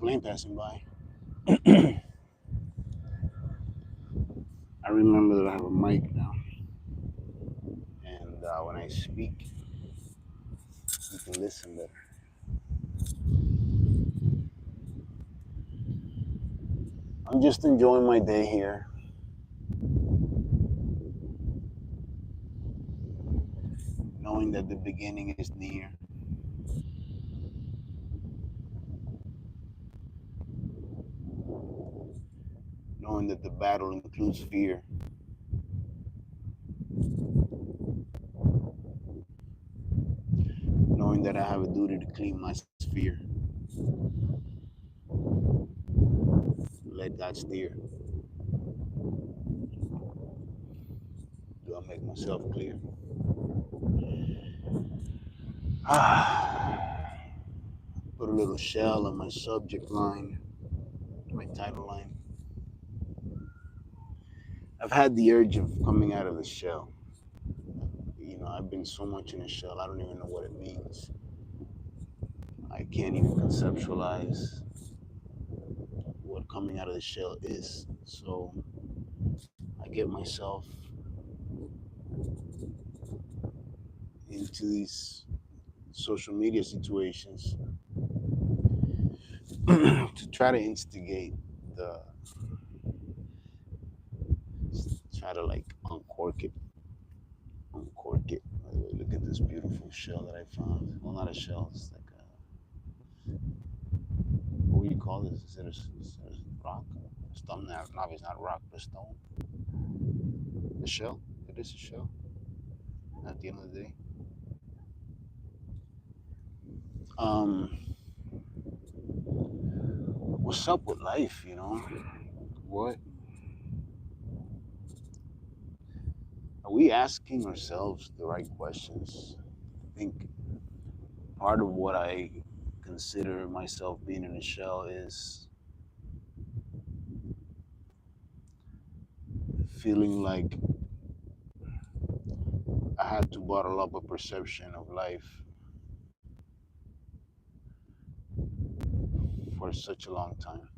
plane passing by. I remember that I have a mic now, and when I speak, you can listen better. I'm just enjoying my day here, knowing that the beginning is near, knowing that the battle includes fear, knowing that I have a duty to clean my sphere, let God steer. Do I make myself clear? Put a little shell on my subject line, my title line. I've had the urge of coming out of the shell. I've been so much in a shell, I don't even know what it means. I can't even conceptualize what coming out of the shell is. So I get myself into these social media situations to try to instigate the, try to like uncork it. By the way, look at this beautiful shell that I found. Well, not a shell, it's like what do you call this? Is it a rock? Stone? No, it's not rock, but stone. A shell? It is a shell. At the end of the day. Um, what's up with life? What are we asking ourselves the right questions? I think part of what I consider myself being in a shell is feeling like I had to bottle up a perception of life for such a long time.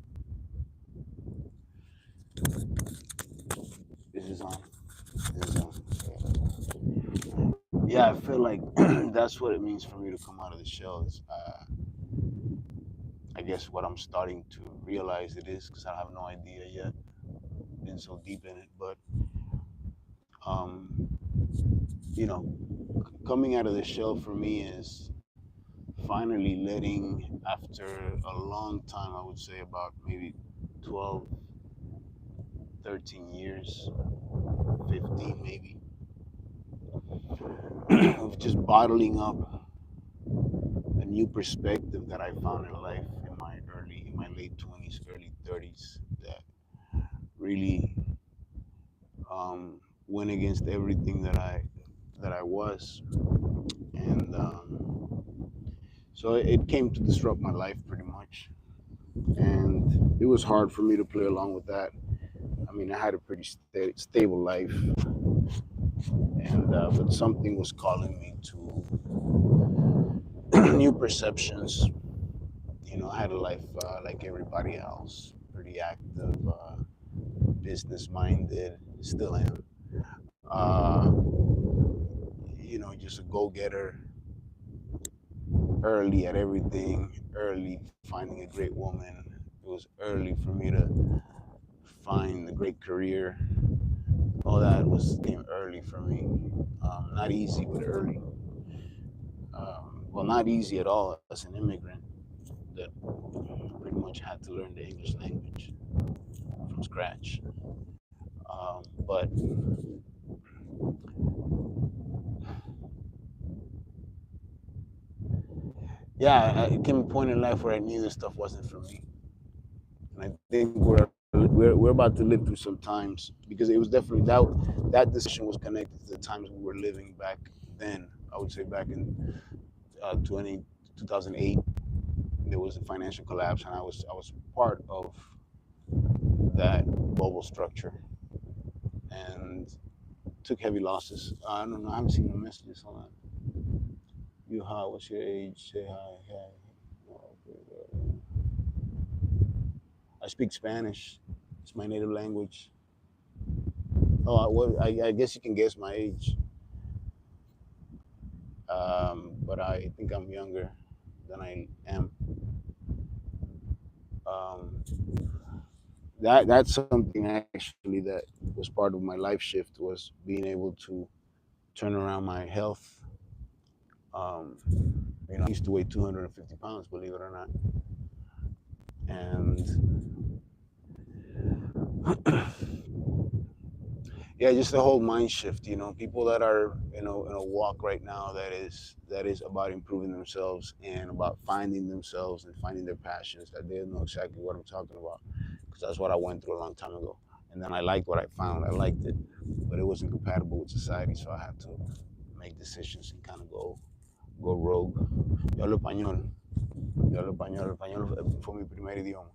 This is on. This is on. Yeah, I feel like that's what it means for me to come out of the shell. I guess what I'm starting to realize it is because I have no idea yet. Been so deep in it, but um, you know, coming out of the shell for me is finally letting, after a long time, I would say about maybe 12, 13 years, 15 maybe, of just bottling up a new perspective that I found in life in my late 20s, early 30s, that really went against everything that I was, and so it came to disrupt my life pretty much, and it was hard for me to play along with that. I mean, I had a pretty stable life, and but something was calling me to new perceptions. I had a life like everybody else, pretty active, business minded, still am. Uh, just a go getter, early at everything, early finding a great woman. It was early for me to find a great career. All that came early for me. Not easy, but early. Well, not easy at all as an immigrant that pretty much had to learn the English language from scratch. But yeah, it came a point in life where I knew this stuff wasn't for me, and I think we're about to live through some times because it was definitely that decision was connected to the times we were living back then. I would say back in 2008, there was a financial collapse, and I was part of that bubble structure and took heavy losses. I don't know. I haven't seen no messages. Hold on. You hi? What's your age? Say hi. Hi. Oh, okay, I speak Spanish. It's my native language. Oh, well, I guess you can guess my age, but I think I'm younger than I am. Um, that's something actually that was part of my life shift was being able to turn around my health. Um, I used to weigh 250 pounds, believe it or not, and yeah, just the whole mind shift. People that are in a walk right now that is about improving themselves and about finding themselves and finding their passions. That they know exactly what I'm talking about because that's what I went through a long time ago. And then I liked what I found. I liked it, but it wasn't compatible with society, so I had to make decisions and kind of go rogue. Yo hablo español. Yo hablo español. El español fue mi primer idioma.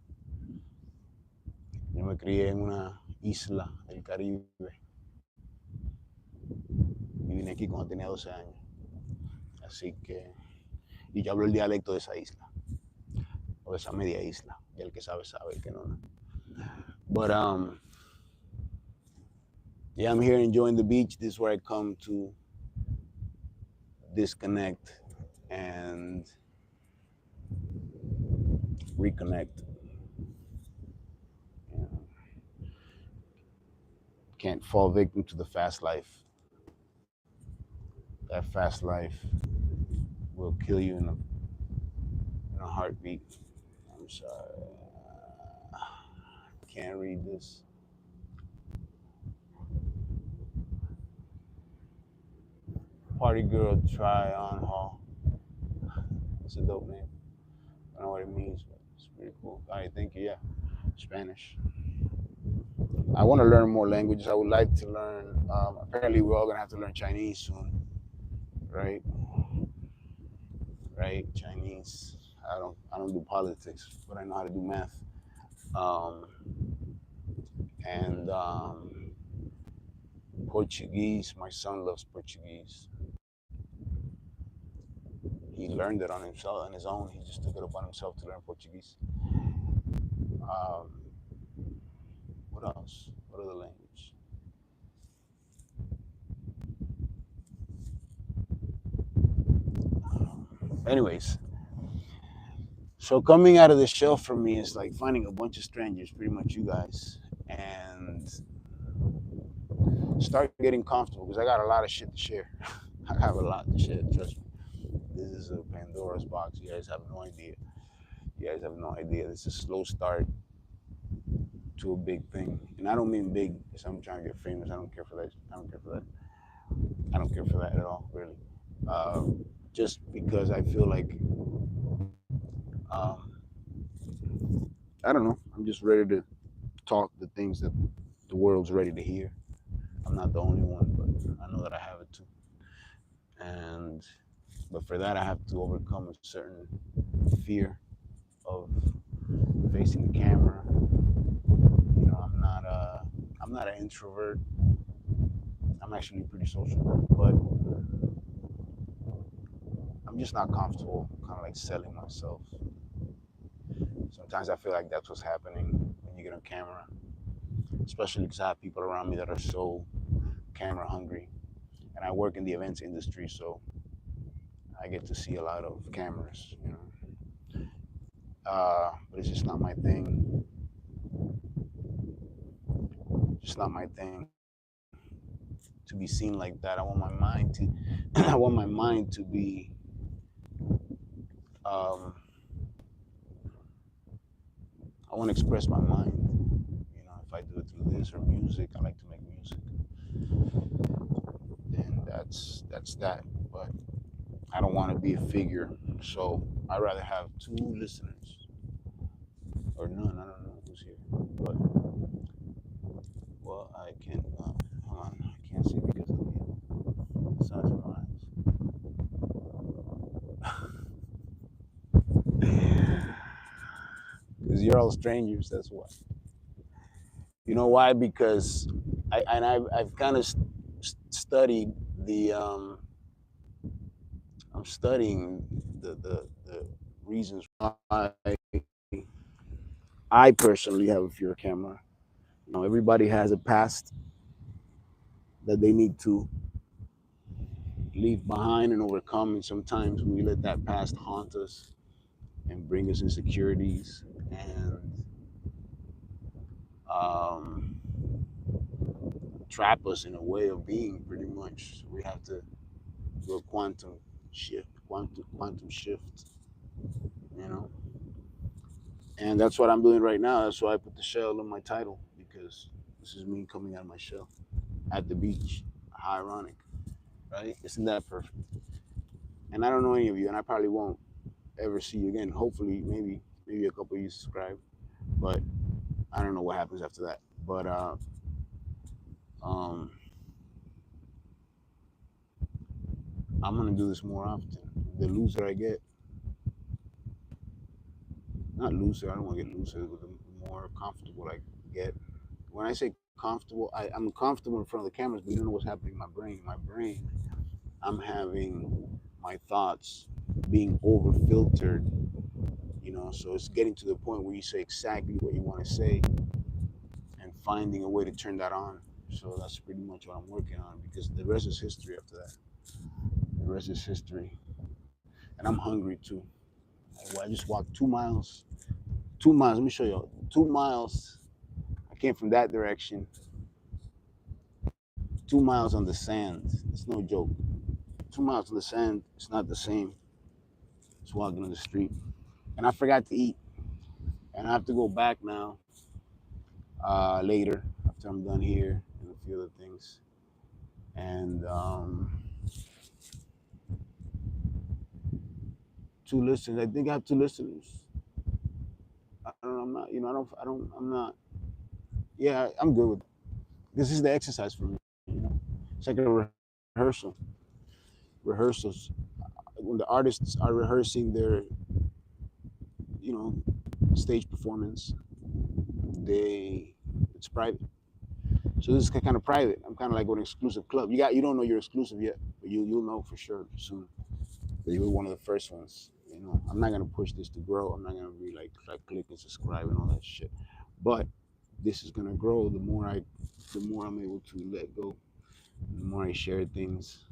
Yo me crié en una isla del Caribe y vine aquí cuando tenía 12 años. Así que, y yo hablo el dialecto de esa isla, o de esa media isla. Y el que sabe, sabe, el que no, no. But, yeah, I'm here enjoying the beach. This is where I come to disconnect and reconnect. You know, can't fall victim to the fast life. That fast life will kill you in a heartbeat. I'm sorry. Can't read this. Party Girl Try On Hall. It's a dope name. I don't know what it means, but it's pretty cool. All right, thank you. Yeah, Spanish. I want to learn more languages. I would like to learn. Apparently, we're all gonna have to learn Chinese soon, right? Right, Chinese. I don't do politics, but I know how to do math. Um, and Portuguese. My son loves Portuguese. He learned it on himself on his own. He just took it upon himself to learn Portuguese. Um, what else? What other language? Anyways, so coming out of the shell for me is like finding a bunch of strangers, pretty much you guys, and start getting comfortable because I got a lot of shit to share. I have a lot to share, trust me. This is a Pandora's box. You guys have no idea. You guys have no idea. This is a slow start to a big thing. And I don't mean big because I'm trying to get famous. I don't care for that. I don't care for that. I don't care for that at all, really. Uh, just because I feel like, um, I don't know, I'm just ready to talk the things that the world's ready to hear. I'm not the only one, but I know that I have it too. And but for that, I have to overcome a certain fear of facing the camera. I'm not an introvert. I'm actually pretty social, but I'm just not comfortable kind of like selling myself. Sometimes I feel like that's what's happening when you get on camera, especially because I have people around me that are so camera hungry. And I work in the events industry, so I get to see a lot of cameras. But it's just not my thing. Just not my thing to be seen like that. I want my mind to, I want my mind to be, um, I want to express my mind. If I do it through this or music, I like to make music. Then that's that. But I don't want to be a figure, so I'd rather have two listeners or none. I don't know who's here, but well, I can. Hold on, I can't see because of the size of my eyes. Because you're all strangers. That's why. You know why? Because I've kind of studied the I'm studying the reasons why I personally have a fear of camera. You know, everybody has a past that they need to leave behind and overcome, and sometimes we let that past haunt us and bring us insecurities and um, trap us in a way of being. Pretty much, we have to do a quantum shift. You know, and that's what I'm doing right now. That's why I put the shell in my title, because this is me coming out of my shell at the beach. How ironic, right? Isn't that perfect? And I don't know any of you, and I probably won't ever see you again. Hopefully, maybe a couple of you subscribe, but I don't know what happens after that. But um, I'm gonna do this more often. The looser I get, not looser. I don't want to get looser, but the more comfortable I get. When I say comfortable, I'm comfortable in front of the cameras, but you don't know what's happening in my brain. My brain, I'm having my thoughts being over filtered, you know. So it's getting to the point where you say exactly what you want to say and finding a way to turn that on. So that's pretty much what I'm working on, because the rest is history after that. The rest is history. And I'm hungry too. I just walked 2 miles. 2 miles, let me show you. 2 miles. I came from that direction. 2 miles on the sand. It's no joke. 2 miles on the sand, it's not the same as walking on the street. And I forgot to eat. And I have to go back now, later, after I'm done here and a few other things. And two listeners. I think I have two listeners. I don't know. I'm not. You know. I don't. I'm not. Yeah, I'm good with it. This is the exercise for me. You know, it's like a rehearsal. Rehearsals. When the artists are rehearsing their, you know, stage performance, they it's private. So this is kind of private. I'm kind of like an exclusive club. You don't know you're exclusive yet, but you'll know for sure soon that you're one of the first ones. You know, I'm not gonna push this to grow. I'm not gonna be like click and subscribe and all that shit. But this is gonna grow the more I'm able to let go, the more I share things,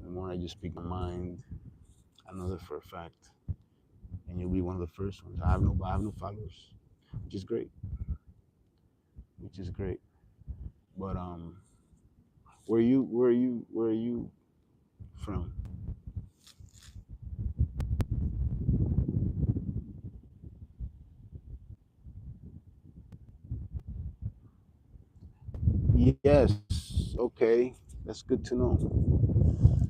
the more I just speak my mind. I know that for a fact, and you'll be one of the first ones. I have no followers, which is great, which is great. But where are you from? Yes, okay, that's good to know.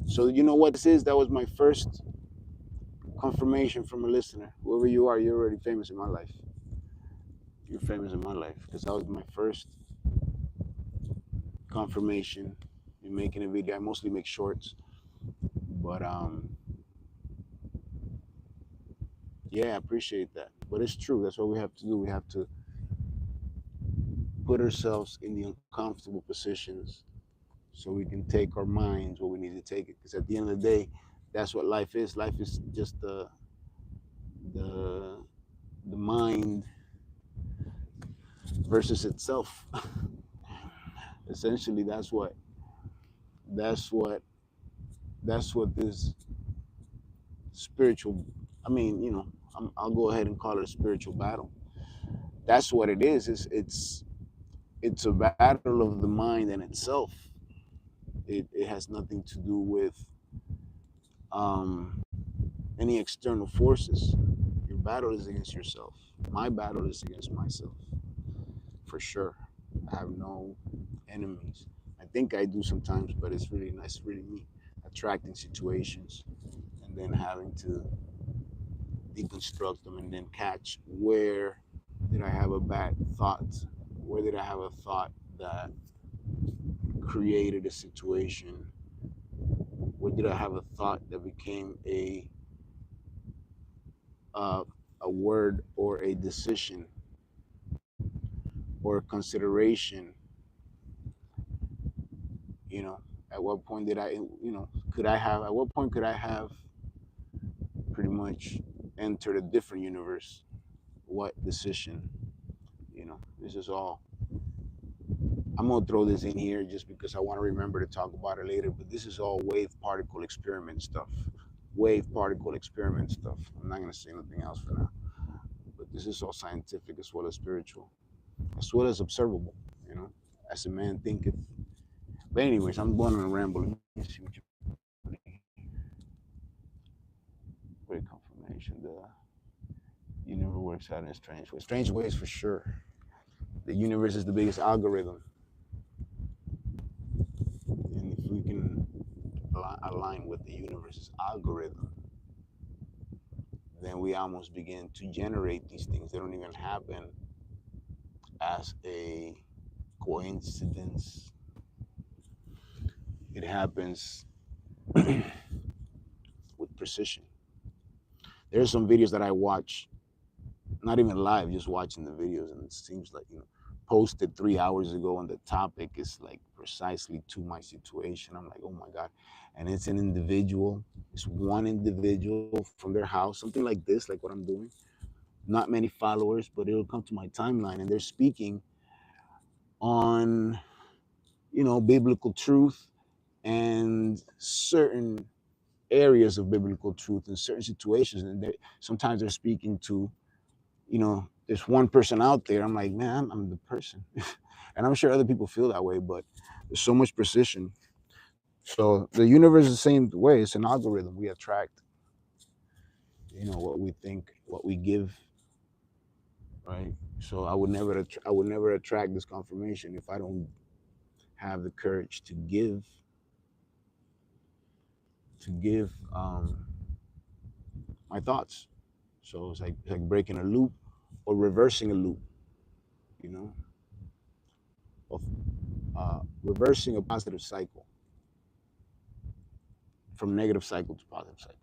So you know what this is? That was my first confirmation from a listener. Whoever you are, you're already famous in my life. You're famous in my life, because that was my first confirmation in making a video. I mostly make shorts, but yeah, I appreciate that. But it's true. That's what we have to do. We have to put ourselves in the uncomfortable positions so we can take our minds where we need to take it. Because at the end of the day, that's what life is. Life is just the the mind versus itself. Essentially, that's what that's what this spiritual. I mean, you know, I'll go ahead and call it a spiritual battle. That's what it is. It's a battle of the mind and itself. It has nothing to do with um, any external forces. Your battle is against yourself. My battle is against myself, for sure. I have no enemies. I think I do sometimes, but it's really nice, really me attracting situations and then having to deconstruct them and then catch where did I have a bad thought? Where did I have a thought that created a situation? Where did I have a thought that became uh, a word or a decision or a consideration? You know, at what point did I, you know, could I have, at what point could I have pretty much entered a different universe what decision, this is all. I'm gonna throw this in here just because I want to remember to talk about it later, but this is all wave particle experiment stuff. Wave particle experiment stuff. I'm not gonna say anything else for now. But this is all scientific as well as spiritual, as well as observable, as a man thinketh. But anyways, I'm going on a ramble. Let me see what you put in. Great confirmation. The universe works out in strange ways. Strange ways for sure. The universe is the biggest algorithm. And if we can align with the universe's algorithm, then we almost begin to generate these things. They don't even happen as a coincidence. It happens with precision. There's some videos that I watch, not even live, just watching the videos, and it seems like, posted 3 hours ago, and the topic is like precisely to my situation. I'm like, oh my God. And it's an individual, it's one individual from their house, something like this, like what I'm doing. Not many followers, but it'll come to my timeline, and they're speaking on, biblical truth and certain areas of biblical truth in certain situations. And sometimes they're speaking to, there's one person out there. I'm like, man, I'm the person. And I'm sure other people feel that way, but there's so much precision. So the universe is the same way. It's an algorithm. We attract, what we think, what we give, right? So I would never attract this confirmation if I don't have the courage to give my thoughts. So it's like breaking a loop or reversing a loop, of reversing a positive cycle, from negative cycle to positive cycle,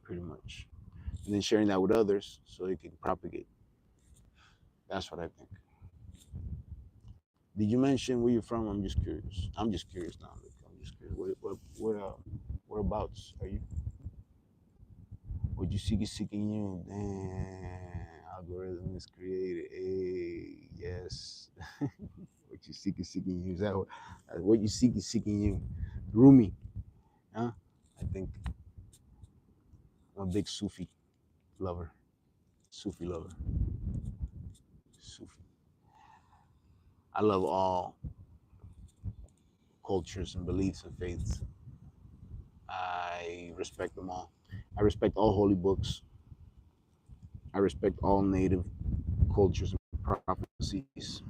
pretty much. And then sharing that with others so it can propagate. That's what I think. Did you mention where you're from? I'm just curious. I'm just curious now. I'm just curious. Whereabouts are you? What you seeking you? Damn, algorithm is created. Hey, yes. What you seeking you? Is that what you seeking you? Rumi, huh? I think I'm a big Sufi lover. Sufi lover. Sufi. I love all cultures and beliefs and faiths. I respect them all. I respect all holy books. I respect all native cultures and prophecies.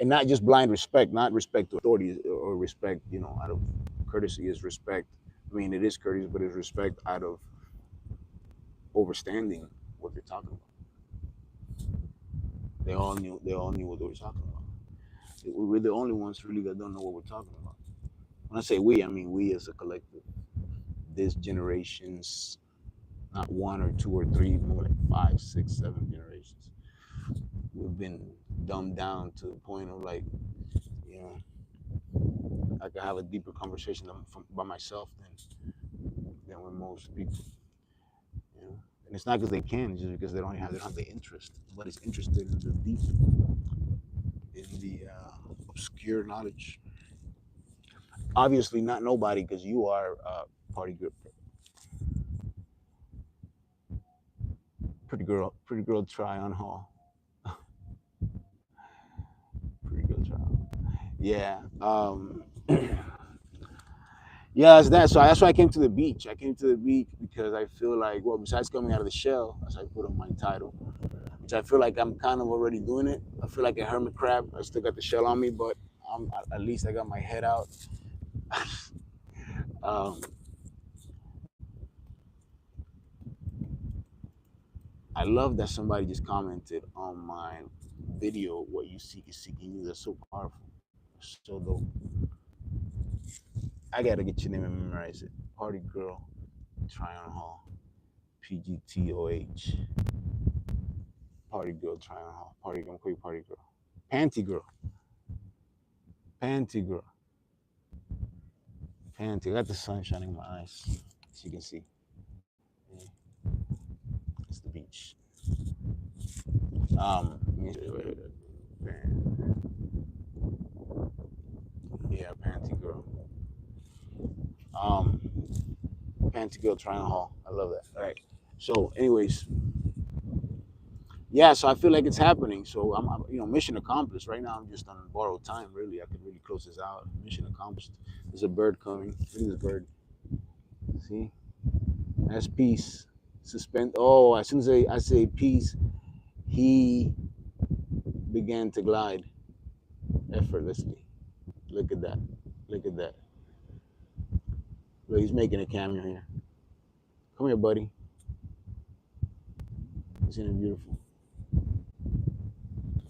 And not just blind respect, not respect to authority or respect, out of courtesy is respect. I mean, it is courteous, but it's respect out of understanding what they're talking about. They all knew what they were talking about. We're the only ones really that don't know what we're talking about. When I say we, I mean we as a collective. This generation's not one or two or three, more like 5, 6, 7 generations. We've been dumbed down to the point of like, you know, I could have a deeper conversation by myself than with most people. And it's not because they can, it's just because they don't have the interest. Nobody's interested in the deep, in the obscure knowledge. Obviously, not nobody, because you are party group. Pretty girl, try on hall. Pretty girl, try on. Yeah. Yeah, it's that. So that's why I came to the beach. I came to the beach because I feel like, well, besides coming out of the shell, as I put on my title, which I feel like I'm kind of already doing it. I feel like a hermit crab. I still got the shell on me, but at least I got my head out. um, I love that somebody just commented on my video, "What you seek is seeking you." That's so powerful. So dope. I gotta get your name and memorize it. Party girl, Tryon Hall, PGTOH. Party girl, Tryon Hall. Party girl, quick party girl. Panty girl, panty girl, panty. I got the sun shining in my eyes, as you can see. Yeah. It's the village. Yeah, Panty Girl. Um, Panty Girl Triangle Hall. I love that. All right. So, anyways, yeah. So I feel like it's happening. So mission accomplished. Right now, I'm just on borrowed time. Really, I could really close this out. Mission accomplished. There's a bird coming. Look at this bird. See, that's peace. Suspend. Oh, as soon as I say peace, he began to glide effortlessly. Look at that. Look at that. Look, he's making a cameo here. Come here, buddy. Isn't it beautiful?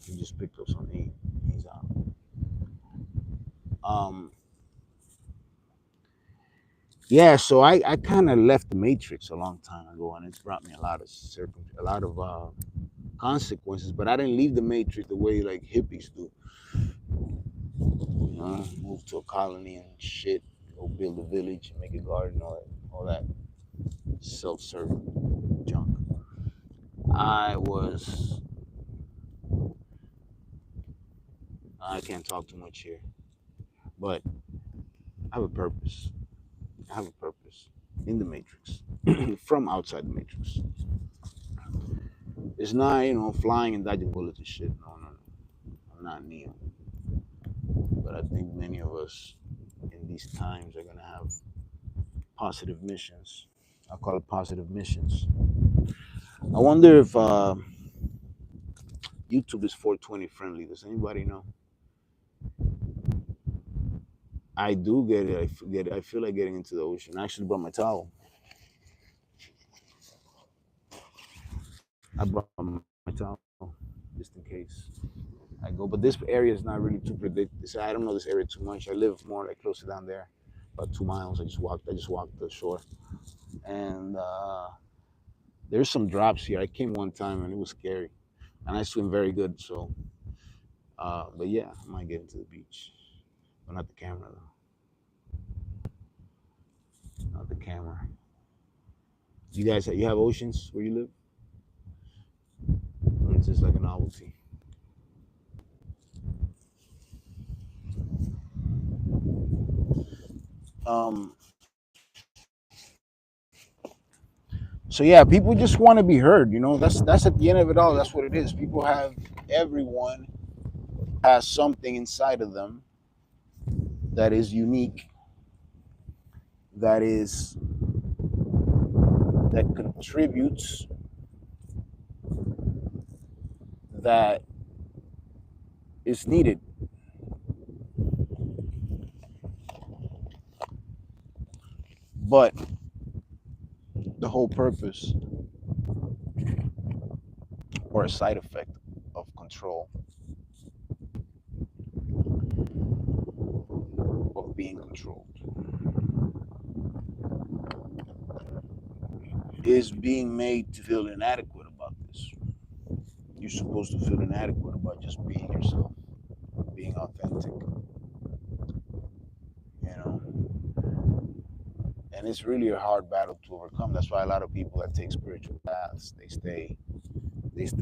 He just picked up some eight. He's out. Um, yeah, so I kind of left the Matrix a long time ago, and it's brought me a lot of consequences. But I didn't leave the Matrix the way like hippies do. Move to a colony and shit, go build a village, and make a garden, all that self-serving junk. I can't talk too much here, but I have a purpose. I have a purpose in the Matrix, from outside the Matrix. It's not, flying and dodging bullets and shit. No, no, no. I'm not Neo. But I think many of us in these times are going to have positive missions. I call it positive missions. I wonder if YouTube is 420 friendly. Does anybody know? I do get it. I feel like getting into the ocean. I actually brought my towel. I brought my towel just in case I go. But this area is not really too predictable. I don't know this area too much. I live more like closer down there, about 2 miles. I just walked the shore, and there's some drops here. I came one time and it was scary, and I swim very good. So, but yeah, I might get into the beach, but not the camera though. Not the camera. You have oceans where you live, or it's just like a novelty? Um, so yeah, people just want to be heard. That's at the end of it all. That's what it is. Everyone has something inside of them that is unique, that is that contributes, that is needed. But the whole purpose or a side effect of control, of being controlled, is being made to feel inadequate about this. You're supposed to feel inadequate about just being yourself, being authentic, you know. And it's really a hard battle to overcome. That's why a lot of people that take spiritual paths, they stay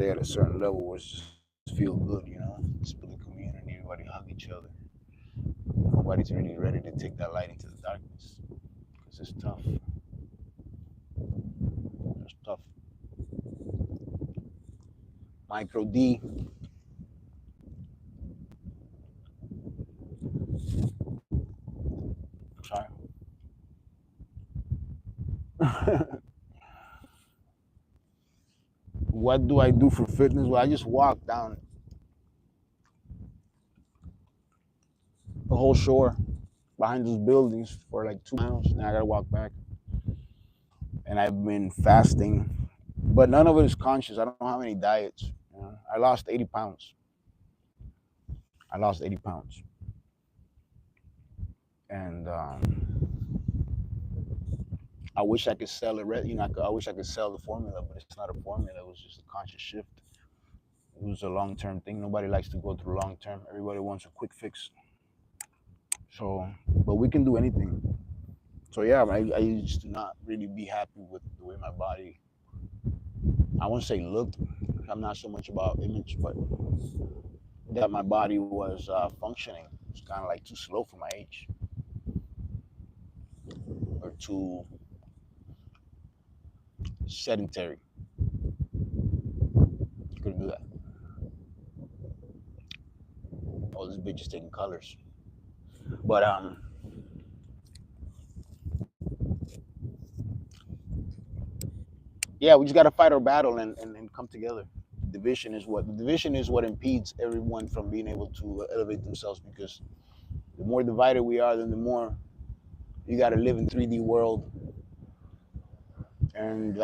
at a certain level where it's just feel good, just build a community, everybody hug each other. Nobody's really ready to take that light into the darkness because it's tough. It's tough. Micro D. Sorry. What do I do for fitness? Well, I just walk down the whole shore behind those buildings for like 2 miles, and I gotta walk back. And I've been fasting, but none of it is conscious. I don't have any diets. I lost 80 pounds. I lost 80 pounds, and I wish I could sell it. I wish I could sell the formula, but it's not a formula. It was just a conscious shift. It was a long-term thing. Nobody likes to go through long-term. Everybody wants a quick fix. So, but we can do anything. So yeah, I used to not really be happy with the way my body I won't say looked. I'm not so much about image, but that my body was functioning. It's kind of like too slow for my age, or too sedentary. Couldn't do that. All this bitch is taking colors. But yeah, we just gotta fight our battle and come together. Division is what impedes everyone from being able to elevate themselves, because the more divided we are, then the more you gotta live in 3D world and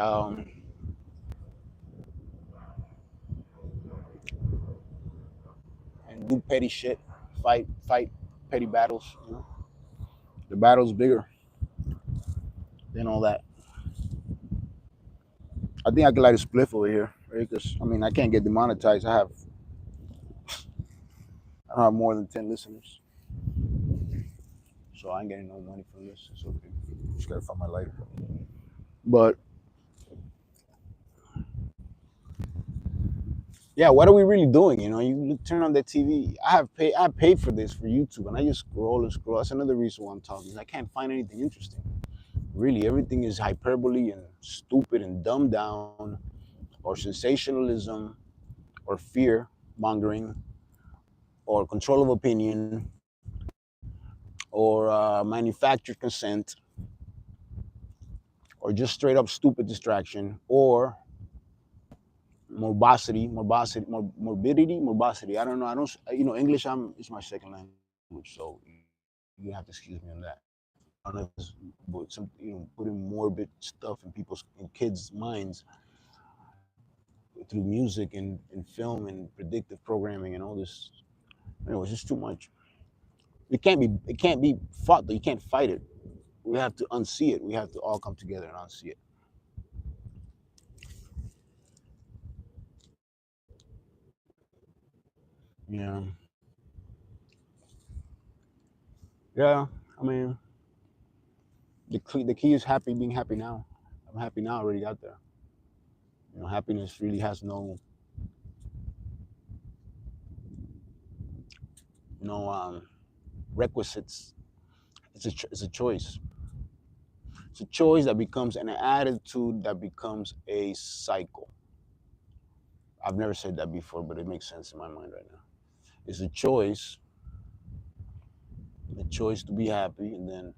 do petty shit, fight petty battles. The battle's bigger than all that. I think I could light a spliff over here, right? Because I mean, I can't get demonetized. I don't have more than 10 listeners, so I ain't getting no money from this. It's okay. Just gotta find my lighter. But yeah, what are we really doing? You turn on the TV. I paid for this for YouTube, and I just scroll and scroll. That's another reason why I'm talking. I can't find anything interesting. Really, everything is hyperbole and stupid and dumbed down, or sensationalism, or fear mongering, or control of opinion, or manufactured consent, or just straight up stupid distraction, or morbidity. I don't know. I don't. English. It's my second language, so you have to excuse me on that. I don't know if it's, but some putting morbid stuff in kids' minds through music and film and predictive programming and all this. It's just too much. It can't be fought though. You can't fight it. We have to unsee it. We have to all come together and unsee it. Yeah. Yeah. I mean, the key is being happy now. I'm happy now. I already got there. Happiness really has no requisites. It's a choice. It's a choice that becomes an attitude that becomes a cycle. I've never said that before, but it makes sense in my mind right now. It's a choice to be happy, and then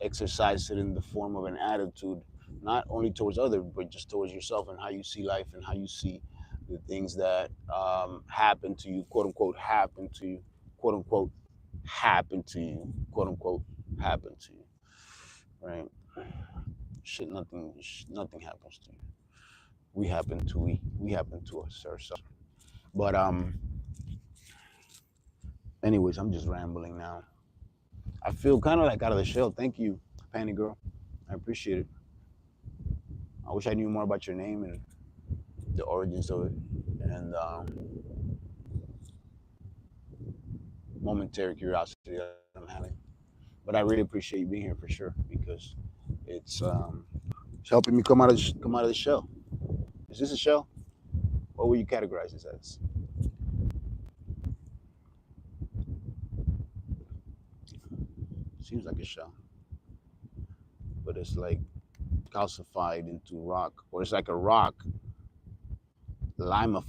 exercise it in the form of an attitude, not only towards others, but just towards yourself, and how you see life, and how you see the things that happen to you, quote unquote, happen to you, quote unquote, happen to you, quote unquote, happen to you, right? Shit, nothing happens to you. We happen to us ourselves. But anyways, I'm just rambling now. I feel kind of like out of the shell. Thank you, Panty Girl. I appreciate it. I wish I knew more about your name and the origins of it, and momentary curiosity that I'm having. But I really appreciate you being here for sure, because it's um, it's helping me come out of the shell. Is this a shell? What would you categorize this as? Seems like a shell, but it's like calcified into rock, or it's like a rock limified